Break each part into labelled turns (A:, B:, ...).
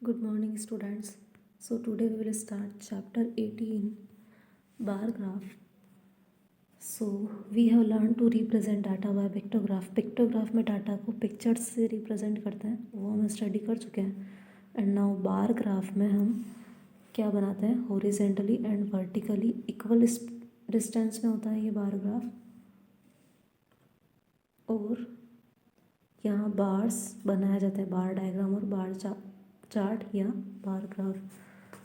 A: Good morning, students. So, today we will start chapter 18 bar graph. So, we have learned to represent data by pictograph. Pictograph में data को pictures से represent करते हैं, वो हम study कर चुके हैं. एंड नाउ बार ग्राफ में हम क्या बनाते हैं, horizontally and vertically equal distance में होता है ये बार ग्राफ. और यहाँ बार्स बनाया जाता है, बार डायग्राम और बार चार्ट या बार ग्राफ.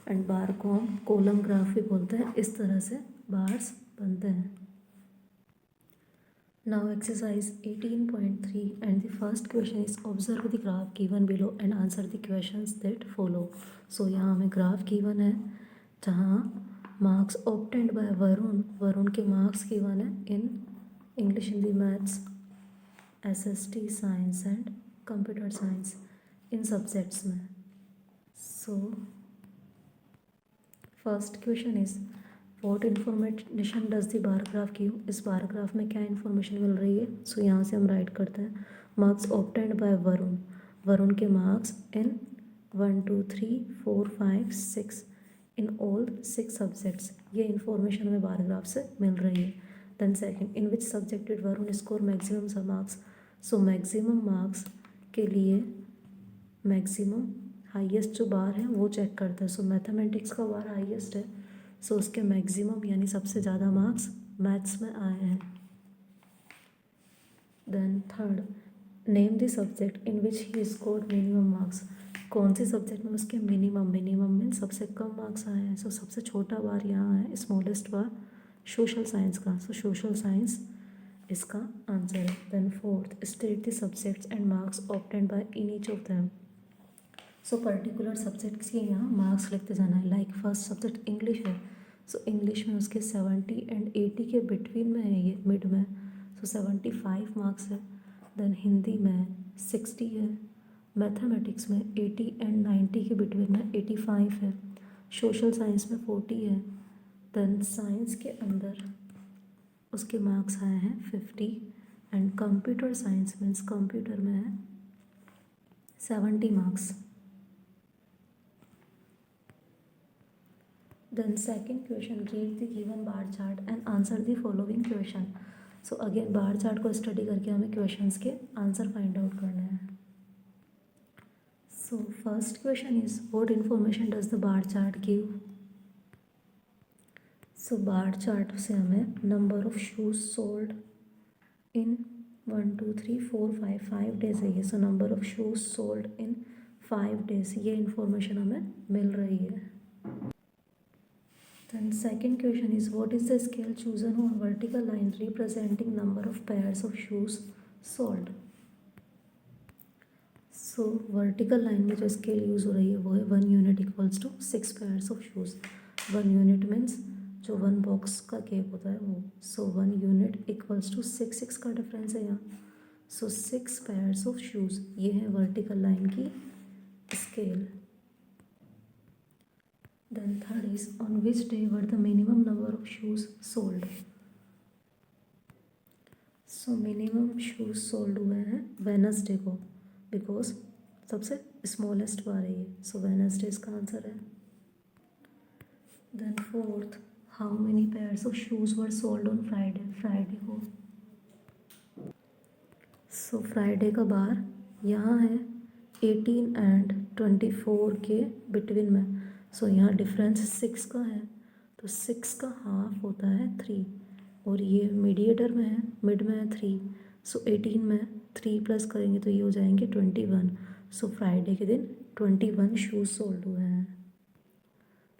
A: एंड बार को हम कॉलम ग्राफ भी बोलते हैं. इस तरह से बार्स बनते हैं. Now exercise 18.3 and the first question is observe the graph given below and answer the questions that follow. So यहाँ हमें ग्राफ गिवन है जहाँ मार्क्स ऑब्टेन्ड बाय वरुण के मार्क्स गिवन है in English, Hindi, maths, SST, science and computer science, in subjects में. So first question is what information does the bar graph give. इस bar graph में क्या इन्फॉर्मेशन मिल रही है. सो यहाँ से हम राइट करते हैं मार्क्स ऑब्टेन्ड बाय वरुण के marks in 1 2 3 4 5 6 in all 6 subjects. ये इन्फॉर्मेशन हमें बार ग्राफ से मिल रही है. Then second, in which subject did Varun score maximum marks. So maximum marks के लिए मैक्सिमम हाईएस्ट जो बार है वो चेक करता है. सो मैथमेटिक्स का बार हाईएस्ट है, सो उसके मैक्सिमम यानी सबसे ज़्यादा मार्क्स मैथ्स में आए हैं. Then third, name the subject in which he scored minimum marks. कौन सी सब्जेक्ट में उसके मिनिमम मीन सबसे कम मार्क्स आए हैं. सो सबसे छोटा बार यहाँ है, स्मॉलेस्ट बार सोशल साइंस का. सो सोशल साइंस इसका आंसर है. Then fourth, state the subjects and marks obtained by in each of them. So particular subjects के यहाँ मार्क्स लिखते जाना है. लाइक फर्स्ट सब्जेक्ट इंग्लिश है, सो इंग्लिश में उसके 70 एंड 80 के बिटवीन में है, ये मिड में. सो 75 मार्क्स है. देन हिंदी में 60 है. मैथमेटिक्स में 80 एंड 90 के बिटवीन में 85 है. सोशल साइंस में 40 है. देन साइंस के अंदर उसके मार्क्स आए हैं 50. And computer science means computer में है 70 marks. Then second question, read the given bar chart and answer the following question. So again bar chart को स्टडी करके हमें क्वेश्चंस के आंसर फाइंड आउट करने हैं. So first question is what information does the bar chart give. So bar chart से हमें number of shoes sold in 1 2 3 4 5 days है ये. सो number of shoes sold in 5 days, ये इन्फॉर्मेशन हमें मिल रही है. Then second question is what is the scale chosen on vertical line representing number of pairs of shoes sold. So vertical line में जो scale use हो रही है वो है 1 unit equals to 6 pairs of shoes. 1 unit means जो 1 box का cake होता है वो. So 1 unit equals to 6 का डिफरेंस है यहाँ. So 6 pairs of shoes, ये है vertical line की scale. Then third is on which day were the minimum number of shoes sold. So minimum shoes sold हुए हैं वेनसडे को, बिकॉज सबसे स्मॉलेस्ट बार है ये. सो वेनसडे इसका आंसर है. Then fourth, how many pairs of shoes were sold on Friday को. So Friday का बार यहाँ है 18 एंड 24 के बिटवीन में. सो यहाँ डिफरेंस 6 का है, तो 6 का हाफ होता है 3. और ये मीडिएटर में है, मिड में है 3. सो 18 में 3 प्लस करेंगे तो ये हो जाएंगे 21. सो फ्राइडे के दिन 21 शूज़ सोल्ड हुए हैं.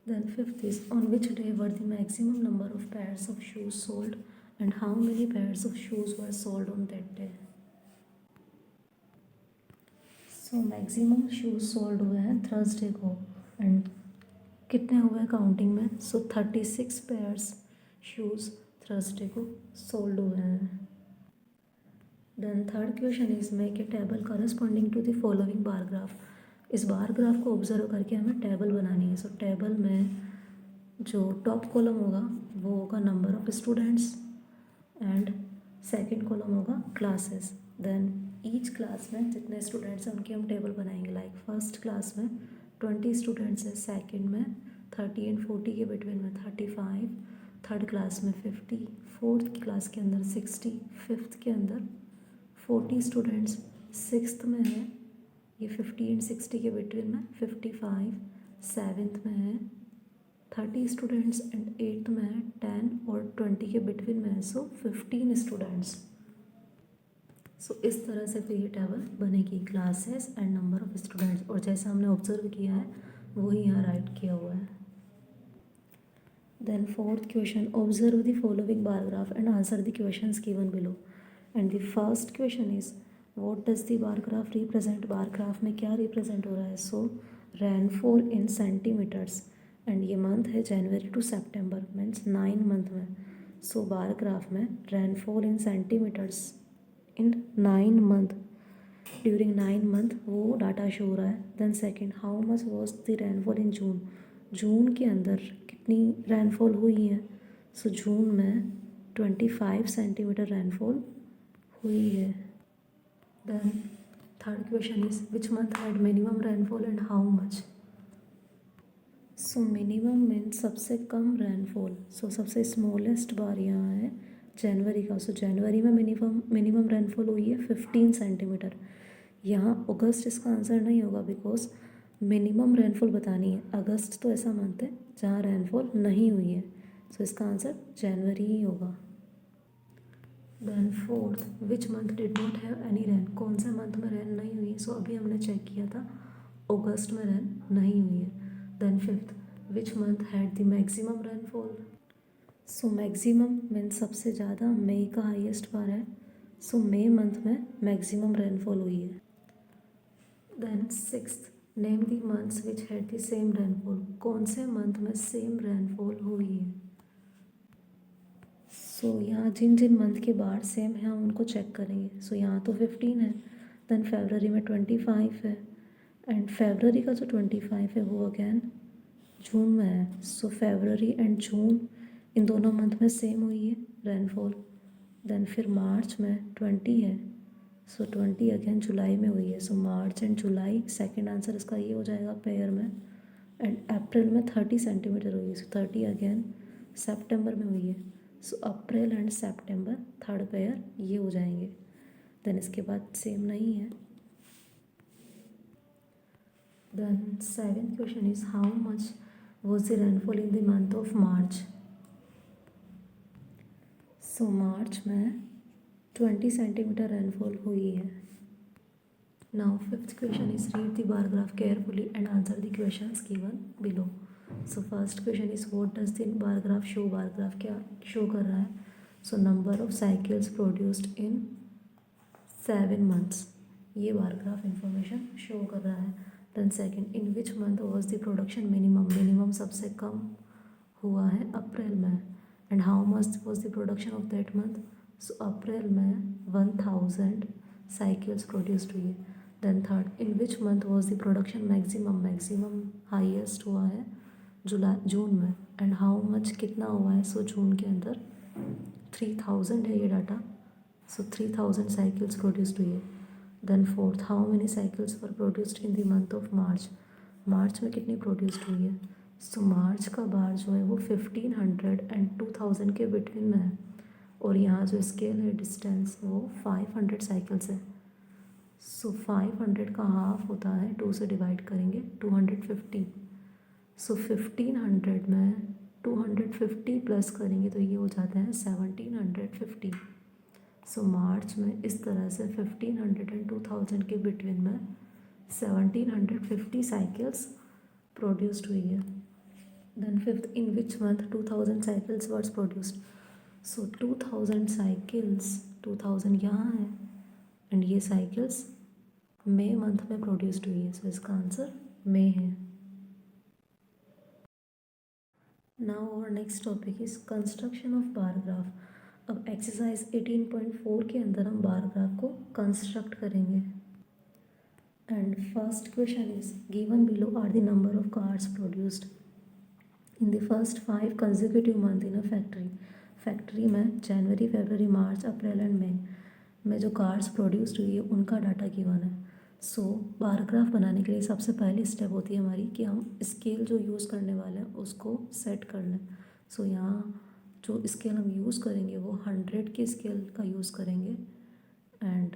A: Then fifth is on which day were the maximum number of pairs of shoes sold and how many pairs of shoes were sold on that day. So maximum shoes sold हुए हैं Thursday को. And कितने हुए counting में. So 36 pairs shoes Thursday को sold हुए हैं. Then third question is make a table corresponding to the following bar graph. इस बार ग्राफ को ऑब्जर्व करके हमें टेबल बनानी है. सो टेबल में जो टॉप कॉलम होगा वो होगा number of students and second column होगा क्लासेस. देन ईच क्लास में जितने स्टूडेंट्स हैं उनकी हम टेबल बनाएंगे. लाइक फर्स्ट क्लास में 20 स्टूडेंट्स हैं, सेकंड में 30 एंड 40 के बिटवीन में 35, थर्ड क्लास में 50, फोर्थ क्लास के अंदर 60, फिफ्थ के अंदर 40 स्टूडेंट्स, सिक्स्थ में है ये 50 एंड 60 के बिटवीन में 55, सेवेंथ में है 30 स्टूडेंट्स एंड एट्थ में है 10 और 20 के बिटवीन में है, सो 15 स्टूडेंट्स। सो इस तरह से फिर ये टेबल बनेगी, classes and number of students, और जैसा हमने ऑब्जर्व किया है वही यहाँ राइट किया हुआ है। Then fourth question, observe the following bar graph and answer the questions given below. And the first question is what does the bar graph represent, bar graph में क्या रिप्रेजेंट हो रहा है। So rainfall in centimeters, and ये month है January to September, means 9 month में। So bar graph में rainfall in centimeters in 9 month, during 9 month वो डाटा शो हो रहा है। Then second, how much was the rainfall in June, June के अंदर कितनी रेनफॉल हुई है। सो जून में 25 सेंटीमीटर रेनफॉल हुई है। Then third question is which month had minimum rainfall and how much. So minimum means सबसे कम रेनफॉल, सो सबसे स्मॉलेस्ट बार यहाँ है जनवरी का। सो जनवरी में मिनिमम रेनफॉल हुई है 15 सेंटीमीटर। यहाँ अगस्त इसका आंसर नहीं होगा बिकॉज मिनिमम रेनफॉल बतानी है। अगस्त तो ऐसा मंथ है जहाँ रेनफॉल नहीं हुई है, सो इसका आंसर जनवरी ही होगा। Then fourth, which month did not have any rain, कौन से मंथ में रेन नहीं हुई है। सो अभी हमने चेक किया था अगस्त में रेन नहीं हुई है। Then fifth, which month had the maximum rainfall. So maximum means सबसे ज़्यादा मई का हाईएस्ट बार है। सो मई मंथ में मैक्सिमम रेनफॉल हुई है। Then sixth, name the months which had the same rainfall, कौन से मंथ में सेम रेनफॉल हुई है। सो यहाँ जिन जिन मंथ के बार सेम है हम उनको चेक करेंगे। सो यहाँ तो 15 है, देन फरवरी में 25 है, एंड फरवरी का जो 25 है वो अगेन जून में है। सो फरवरी एंड जून इन दोनों मंथ में सेम हुई है रेनफॉल। देन फिर मार्च में 20 है, सो 20 अगेन जुलाई में हुई है। सो मार्च एंड जुलाई, सेकंड आंसर इसका ये हो जाएगा पेयर में। एंड अप्रैल में 30 सेंटीमीटर हुई है, सो 30 अगेन सितंबर में हुई है। So April and September third pair ये हो जाएंगे। देन इसके बाद सेम नहीं है। Then seventh question is how much was the rainfall in the month of March. So March में 20 सेंटीमीटर रेनफॉल हुई है। Now fifth question is read the bar graph carefully and answer the questions given below. So first question is what does the bar graph show, bar graph क्या show कर रहा है। So number of cycles produced in 7 months, ये bar graph information show कर रहा है। Then second, in which month was the production minimum, minimum सबसे कम हुआ है अप्रैल में, and how much was the production of that month. So April में 1000 साइकिल्स प्रोड्यूस्ड हुई है। Then third, in which month was the production maximum, maximum highest हुआ है जून में, एंड हाउ मच कितना हुआ है। सो जून के अंदर 3000 है ये डाटा। सो 3000 साइकिल्स प्रोड्यूस्ड हुई है। Then fourth, how many cycles were produced in the month of March, March में कितनी प्रोड्यूस्ड हुई है। सो मार्च का बार जो है वो 1500 एंड 2000 के बिटवीन में है, और यहाँ जो स्केल है डिस्टेंस वो 500 साइकिल्स है। सो 500 का हाफ होता है, 2 से डिवाइड करेंगे 250। सो 1500 में 250 प्लस करेंगे तो ये हो जाता है 1750। सो मार्च में इस तरह से 1500 एंड 2000 के बिटवीन में 1750 साइकिल्स प्रोड्यूस्ड हुई है। Then fifth, in which month 2000 cycles were produced. So 2000 cycles, 2000 यहाँ है एंड ये साइकिल्स मई मंथ में प्रोड्यूस्ड हुई है। सो इसका आंसर मई है। Now our next topic is construction of bar graph. अब एक्सरसाइज 18.4 के अंदर हम बार ग्राफ को कंस्ट्रक्ट करेंगे। And first question is given below are the number of cars produced in the first 5 consecutive month in a factory. Factory में जनवरी, फरवरी, मार्च, April and मई में जो cars produced हुई है उनका डाटा गिवन है। सो बार ग्राफ बनाने के लिए सबसे पहली स्टेप होती है हमारी कि हम स्केल जो यूज़ करने वाले हैं उसको सेट कर लें। सो यहाँ जो स्केल हम यूज़ करेंगे वो 100 के स्केल का यूज़ करेंगे एंड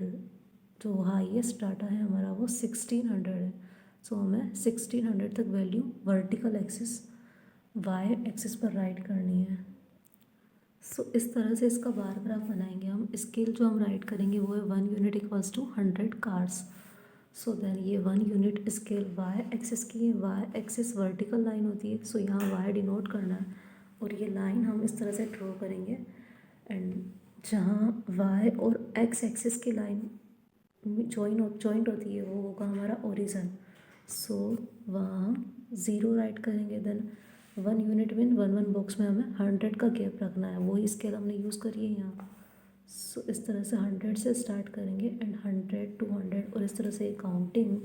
A: जो हाईएस्ट डाटा है हमारा वो 1600 है। सो हमें 1600 तक value vertical axis y axis पर राइट करनी है। सो इस तरह से इसका बार ग्राफ बनाएंगे हम। स्केल जो हम राइट करेंगे वो है 1 unit equals to 100 cars. So then ये 1 यूनिट स्केल वाई एक्सिस की है। वाई एक्सिस वर्टिकल लाइन होती है, सो यहाँ वाई डिनोट करना है और ये लाइन हम इस तरह से ड्रॉ करेंगे एंड जहाँ वाई और एक्स एक्सिस की लाइन जॉइंट होती है वो होगा हमारा ओरिजन। सो वहाँ हम 0 राइट करेंगे। देन 1 यूनिट में 1 बॉक्स में हमें 100 का गैप रखना है, वही स्केल हमने यूज़ करी है यहाँ। सो इस तरह से 100 से स्टार्ट करेंगे एंड 100 200 और इस तरह से काउंटिंग।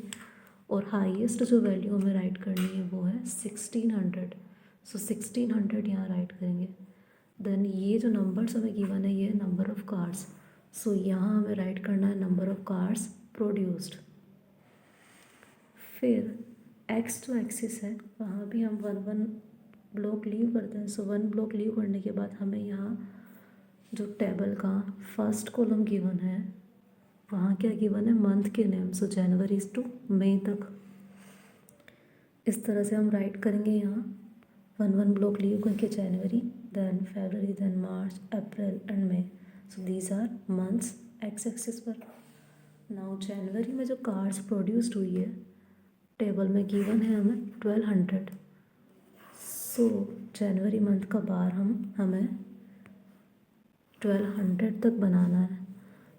A: और हाईएस्ट जो वैल्यू हमें राइट करनी है वो है 1600। सो 1600 यहाँ राइट करेंगे। देन ये जो नंबर्स हमें गिवन है ये नंबर ऑफ़ कार्स। सो यहाँ हमें राइट करना है नंबर ऑफ़ कार्स प्रोड्यूस्ड। फिर एक्स जो एक्सिस है वहाँ भी हम 1 ब्लॉक लीव करते हैं। सो 1 ब्लॉक लीव करने के बाद हमें यहाँ जो टेबल का फर्स्ट कॉलम गिवन है वहाँ क्या गिवन है, मंथ के नेम। सो जनवरी टू मई तक इस तरह से हम राइट करेंगे यहाँ 1 ब्लॉक लीव करके January, then February, then March, April and May. So these are months X axis पर। नाउ जनवरी में जो कार्ड्स प्रोड्यूस्ड हुई है टेबल में गिवन है हमें 1200। सो जनवरी मंथ का बार हमें 1200 तक बनाना है।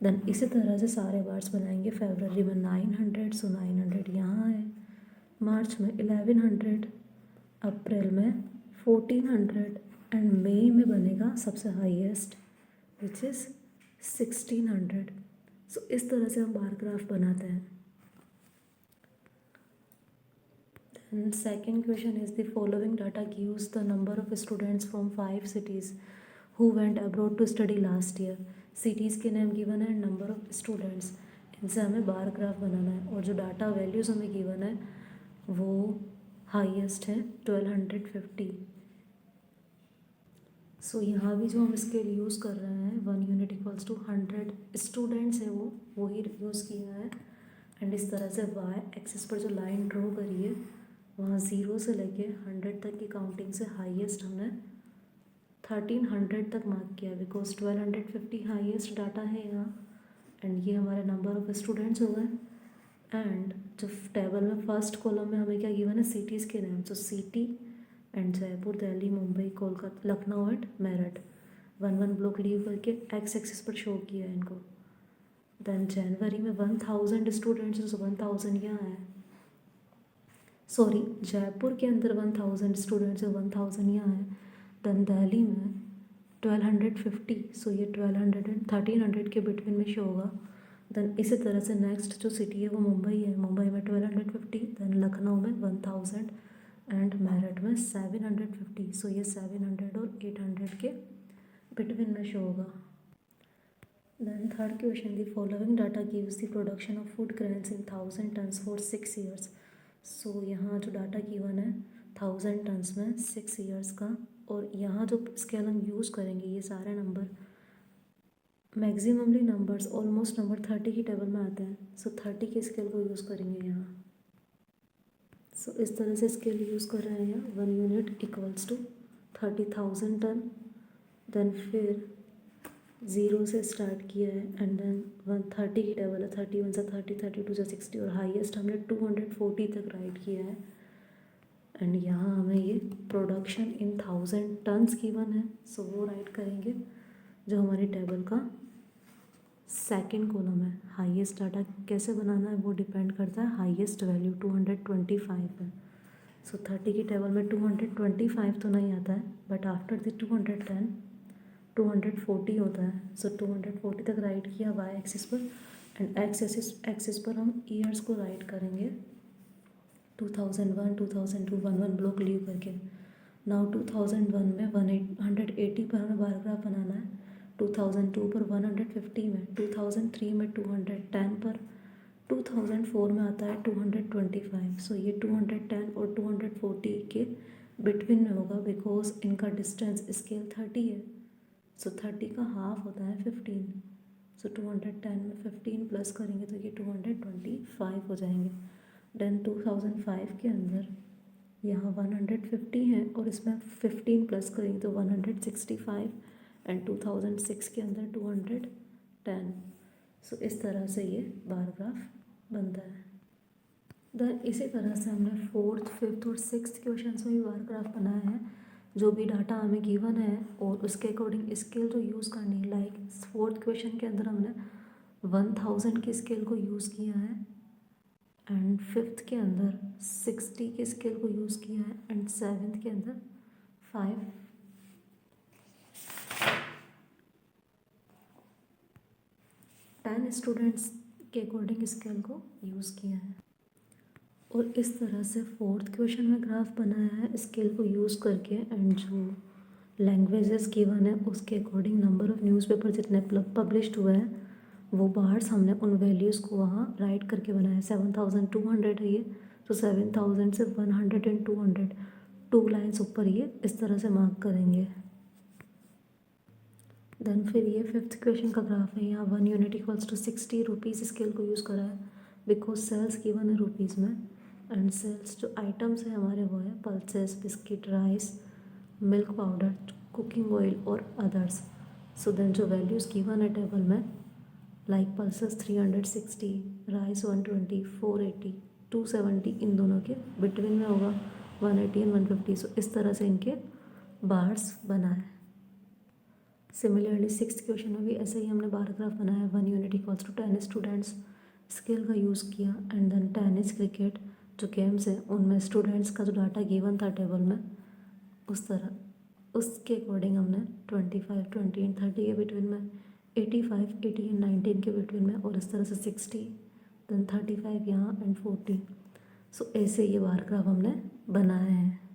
A: देन इसी तरह से सारे बार्स बनाएंगे। फरवरी में 900, सो 900 यहाँ है। मार्च में 1100, अप्रैल में 1400 एंड मई में बनेगा सबसे हाईएस्ट विच इज़ 1600। सो इस तरह से हम बार ग्राफ बनाते हैं। And second question is the following data gives the number of students from 5 cities who went abroad to study last year. cities के नेम गिवन है, नंबर ऑफ स्टूडेंट्स, इनसे हमें बार ग्राफ बनाना है। और जो data values हमें given है वो हाईएस्ट है 1250। सो यहाँ भी जो हम स्केल यूज़ कर रहे हैं 1 यूनिट इक्वल्स टू 100 स्टूडेंट्स है वो वही यूज़ किया है। एंड इस तरह से वाई एक्सिस पर जो लाइन ड्रॉ करी है वहाँ 0 से लेके 100 तक की काउंटिंग से हाईएस्ट हमने 1300 तक मार्क किया बिकॉज 1250 हाईएस्ट डाटा है यहाँ एंड ये हमारे नंबर ऑफ स्टूडेंट्स हो गए। एंड जो टेबल में फर्स्ट कॉलम में हमें क्या गिवन है, सिटीज़ के name. So city and Jaipur, Delhi, Mumbai, Kolkata, Lucknow and Meerut 1 block leave करके एक्स एक्सिस पर शो किया है इनको। देन जनवरी में 1000 स्टूडेंट्स, 1000 यहाँ है। सॉरी, जयपुर के अंदर 1000 स्टूडेंट्स है, 1000 यहाँ है। देन दिल्ली में 1250, सो ये 1200 एंड 1300 के बिटवीन में शो होगा। देन इसी तरह से नेक्स्ट जो सिटी है वो मुंबई है, मुंबई में 1250, देन लखनऊ में 1000 एंड मेरठ में 750। सो ये 700 और 800 के बिटवीन में शो होगा। Then third question, the following data gives the production of food grains in 1000 tons for 6 years. So यहाँ जो डाटा गिवन है 1000 टन्स में 6 ईयर्स का। और यहाँ जो स्केल हम यूज़ करेंगे ये सारे number maximally numbers almost number 30 की टेबल में आते हैं। सो 30 के स्केल को यूज़ करेंगे यहाँ। सो इस तरह से स्केल यूज़ कर रहे हैं यहाँ 1 यूनिट इक्वल्स टू 30,000 टन। देन फिर 0 से स्टार्ट किया है एंड देन 130 की टेबल है, 31 से 30, 32 से 60 और हाईएस्ट हमने 240 तक राइट किया है। एंड यहाँ हमें ये प्रोडक्शन इन 1000 टन्स गिवन है। सो वो राइट करेंगे जो हमारी टेबल का सेकंड कॉलम है। हाईएस्ट डाटा कैसे बनाना है वो डिपेंड करता है, हाईएस्ट वैल्यू 225 है। सो 30 की टेबल में 225 तो नहीं आता है बट आफ्टर द 210 240 होता है। सो 240 तक राइट किया वाई एक्सिस पर एंड एक्स एक्सिस पर हम ईयर्स को राइट करेंगे 2001 2002 1 ब्लॉक लीव करके। नाउ 2001 में 180 पर हमें बार ग्राफ बनाना है, 2002 पर 150 में, 2003 में 210 पर, 2004 में आता है 225, सो ये 210 और 240 के बिटवीन में होगा, बिकॉज इनका डिस्टेंस स्केल 30 है, सो 30 का हाफ होता है 15, सो 210 में 15 प्लस करेंगे तो ये 225 हो जाएंगे। देन 2005 के अंदर यहाँ 150 है और इसमें 15 प्लस करेंगे तो 165, एंड 2006 के अंदर 210। सो इस तरह से ये बार ग्राफ बनता है। देन इसी तरह से हमने 4th, 5th और 6th क्वेश्चन में भी बार ग्राफ बनाया है। जो भी डाटा हमें गिवन है और उसके अकॉर्डिंग स्केल जो यूज़ करनी है, लाइक 4th क्वेश्चन के अंदर हमने 1000 की स्केल को यूज़ किया है, एंड 5th के अंदर 60 के स्केल को यूज़ किया है, एंड 7th के अंदर 10 स्टूडेंट्स के अकॉर्डिंग स्केल को यूज़ किया है। और इस तरह से 4th क्वेश्चन में ग्राफ बनाया है स्केल को यूज़ करके, एंड जो लैंग्वेजेस गिवन है उसके अकॉर्डिंग नंबर ऑफ़ न्यूज़पेपर जितने पब्लिश्ड हुए हैं वो बार्स हमने उन वैल्यूज़ को वहाँ राइट करके बनाया। 7200 है ये, तो 7000 से 100 एंड 200 2 लाइन्स ऊपर ये इस तरह से मार्क करेंगे। देन फिर ये 5th क्वेश्चन का ग्राफ है। यहाँ 1 unit equals to 60 rupees scale को यूज़ करा है, बिकॉज सेल्स गिवन है रुपीज़ में, एंड सेल्स जो आइटम्स हैं हमारे वो है pulses, biscuit, rice, milk powder, cooking oil और अदर्स। सो देन जो वैल्यूज़ गिवन है टेबल में, लाइक पल्सेस 360, राइस 120, 480, 270, इन दोनों के बिटवीन में होगा 180 एंड 150। सो इस तरह से इनके बार्स बना है। सिमिलरली 6th क्वेश्चन में भी ऐसे ही हमने बार ग्राफ बनाया। 1 unit equals to 10 students scale का यूज़ किया, एंड देन टेनिस, क्रिकेट जो गेम्स हैं उनमें स्टूडेंट्स का जो डाटा गिवन था टेबल में उस तरह उसके अकॉर्डिंग हमने 25, 20 एंड 30 के बिटवीन में, 85, 80 एंड 19 के बिटवीन में, और इस तरह से 60, देन 35 यहाँ एंड 40। सो ऐसे ये बार ग्राफ हमने बनाए हैं।